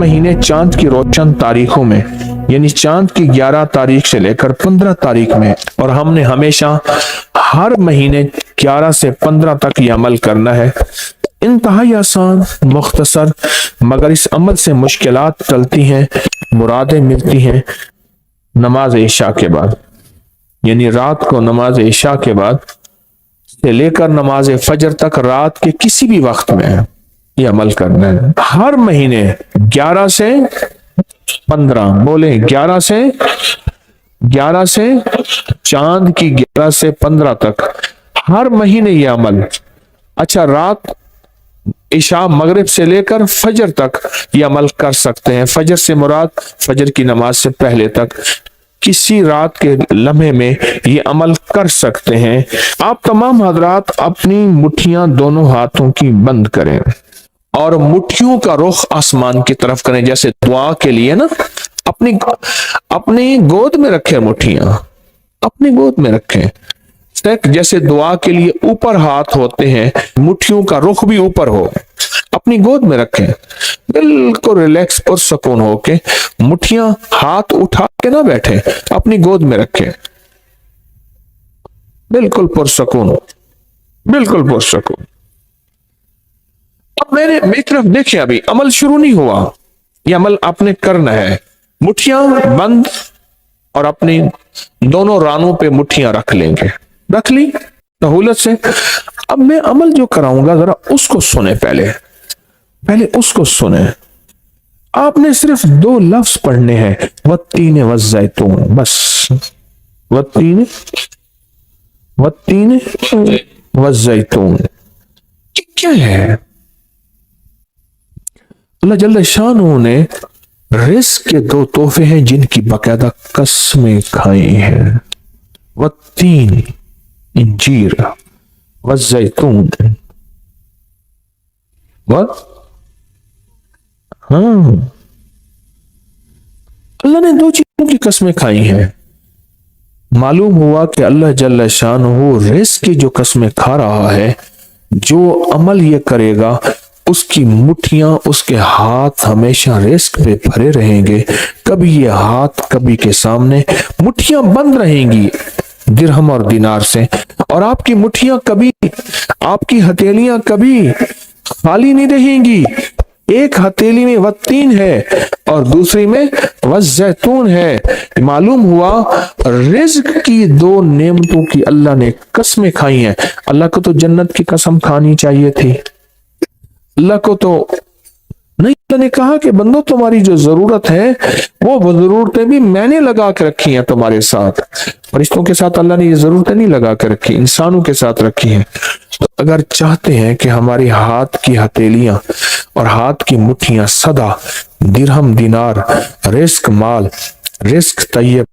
महीने चांद की रोशन तारीखों में, यानी चांद की 11 तारीख से लेकर 15 तारीख में, और हमने हमेशा हर महीने 11 से 15 तक ये अमल करना है। इंतहाई आसान, मुख्तसर, मगर इस अमल से मुश्किलात टलती हैं, मुरादें मिलती हैं। नमाज इशा के बाद, यानी रात को नमाज इशा के बाद से लेकर नमाज फजर तक रात के किसी भी वक्त में ये अमल करना है। हर महीने 11 से 15, बोले 11 से चांद की 11 से 15 तक हर महीने ये अमल। अच्छा, रात इशा मगरिब से लेकर फजर तक ये अमल कर सकते हैं। फजर से मुराद फजर की नमाज से पहले तक किसी रात के लम्हे में ये अमल कर सकते हैं। आप तमाम हजरात अपनी मुट्ठियां दोनों हाथों की बंद करें और मुट्ठियों का रुख आसमान की तरफ करें, जैसे दुआ के लिए ना अपनी गोद में रखें, मुट्ठियां अपनी गोद में रखें। जैसे दुआ के लिए ऊपर हाथ होते हैं, मुट्ठियों का रुख भी ऊपर हो, अपनी गोद में रखें, बिल्कुल रिलैक्स पुरसकून होके। मुट्ठियां हाथ उठा के ना बैठे, अपनी गोद में रखें, बिल्कुल पुरसकून, बिल्कुल पुरसकून। अब मेरी तरफ देखिए, अभी अमल शुरू नहीं हुआ, ये अमल आपने करना है। मुट्ठियां बंद और अपनी दोनों रानों पे मुट्ठियां रख लेंगे, रख ली सहूलत से। अब मैं अमल जो कराऊंगा जरा उसको सुने, पहले उसको सुने। आपने सिर्फ 2 लफ्ज पढ़ने हैं, वत्तीन वज़ैतून, बस वत्तीन वज़ैतून। क्या है? अल्लाह जल्ल शानहू ने रिस्क के 2 तोहफे हैं जिनकी बाकायदा कसमें खाई हैं, वत्तीन इंजीर, वज़ैतून। अल्लाह ने 2 चीजों की कसमें खाई हैं। मालूम हुआ कि अल्लाह जल्ल शानहू रिस्क की जो कसमें खा रहा है, जो अमल ये करेगा उसकी मुट्ठियां, उसके हाथ हमेशा रिस्क पे भरे रहेंगे। कभी ये हाथ कभी के सामने, मुट्ठियां बंद रहेंगी दिरहम और दिनार से, और आपकी मुट्ठियां कभी, आपकी हथेलियां कभी खाली नहीं रहेंगी। एक हथेली में वत्तीन है और दूसरी में वज़ैतून है। मालूम हुआ रिज़्क की 2 नेमतों की अल्लाह ने कसमें खाई हैं। अल्लाह को तो जन्नत की कसम खानी चाहिए थी, अल्लाह को तो नहीं। अल्लाह ने कहा कि बंदो तुम्हारी जो जरूरत है वो जरूरतें भी मैंने लगा के रखी हैं तुम्हारे साथ। फरिश्तों के साथ अल्लाह ने ये जरूरतें नहीं लगा के रखी, इंसानों के साथ रखी हैं। तो अगर चाहते हैं कि हमारी हाथ की हथेलियां और हाथ की मुट्ठियां सदा दिरहम, दिनार, रिस्क माल, रिस्क तैयब,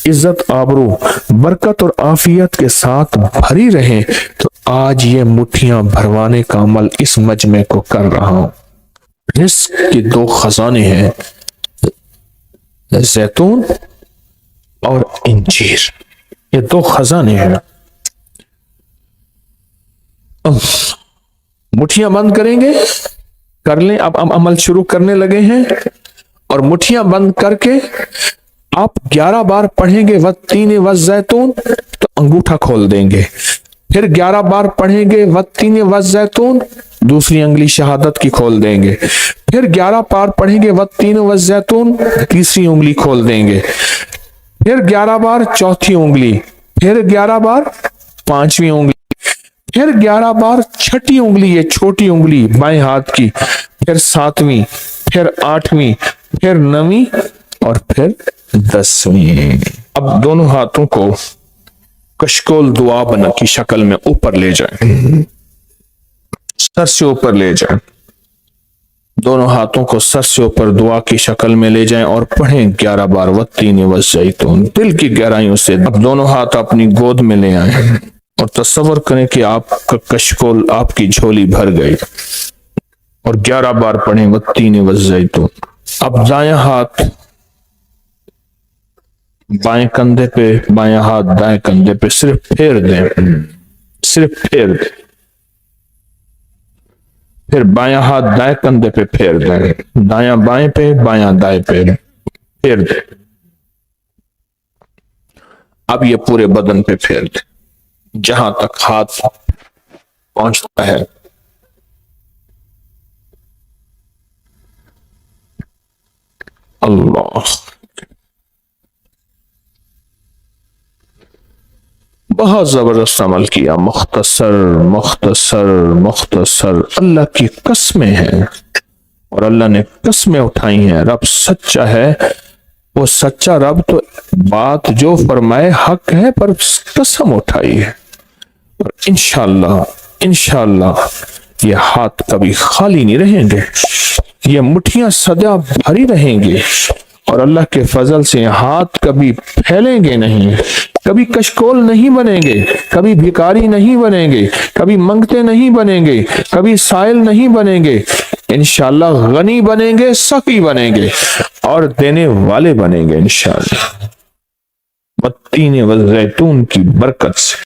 इज्जत, आबरू, बरकत और आफियत के साथ भरी रहें, तो आज ये मुट्ठियां भरवाने का अमल इस मजमे को कर रहा हूं। रिस्क के 2 खजाने हैं, जैतून और इंजीर, ये 2 खजाने हैं। मुट्ठियां बंद करेंगे, कर लें। अब अमल शुरू करने लगे हैं, और मुट्ठियां बंद करके आप 11 बार पढ़ेंगे वत्तीन वज़ैतून, तो अंगूठा खोल देंगे। फिर 11 बार पढ़ेंगे वत्तीन वज़ैतून, दूसरी अंगली शहादत की खोल देंगे। फिर 11 बार पढ़ेंगे वत्तीन वज़ैतून, तीसरी उंगली खोल देंगे। फिर 11 बार चौथी उंगली, फिर 11 बार पांचवी उंगली, फिर 11 बार छठी उंगली, ये छोटी उंगली बाएं हाथ की, फिर 7वीं, फिर 8वीं, फिर 9वीं और फिर 10वीं। अब दोनों हाथों को कशकोल दुआ बना की शक्ल में ऊपर ले जाएं, सर से ऊपर ले जाएं। दोनों हाथों को सर से ऊपर दुआ की शक्ल में ले जाएं और पढ़ें 11 बार वत्तीन वज़ैतून, दिल की गहराइयों से। अब दोनों हाथ अपनी गोद में ले आए और तसव्वुर करें कि आपका कशकोल, आपकी झोली भर गई, और 11 बार पढ़ें वत्तीन वज़ैतून। अब दायां हाथ बाएं कंधे पे, बायां हाथ दाएं कंधे पे, सिर्फ फेर दें, सिर्फ फेर दें। پھر بایاں ہاتھ دائیں کندھے پہ پھیر دیں، دایاں بائیں پہ، بایاں دائیں پہ پھیر دیں۔ اب یہ پورے بدن پہ پھیر دیں جہاں تک ہاتھ پہنچتا ہے۔ اللہ، بہت زبردست عمل کیا، مختصر مختصر مختصر، اللہ کی قسمیں ہیں اور اللہ نے قسمیں اٹھائی ہیں۔ رب سچا ہے، وہ سچا رب تو بات جو فرمائے حق ہے، پر قسم اٹھائی ہے۔ اور انشاءاللہ انشاءاللہ یہ ہاتھ کبھی خالی نہیں رہیں گے، یہ مٹھیاں سدا بھری رہیں گی، اور اللہ کے فضل سے ہاتھ کبھی پھیلیں گے نہیں، کبھی کشکول نہیں بنیں گے، کبھی بھکاری نہیں بنیں گے، کبھی منگتے نہیں بنیں گے، کبھی سائل نہیں بنیں گے، انشاءاللہ غنی بنیں گے، سخی بنیں گے اور دینے والے بنیں گے انشاءاللہ، والتین والزیتون کی برکت سے۔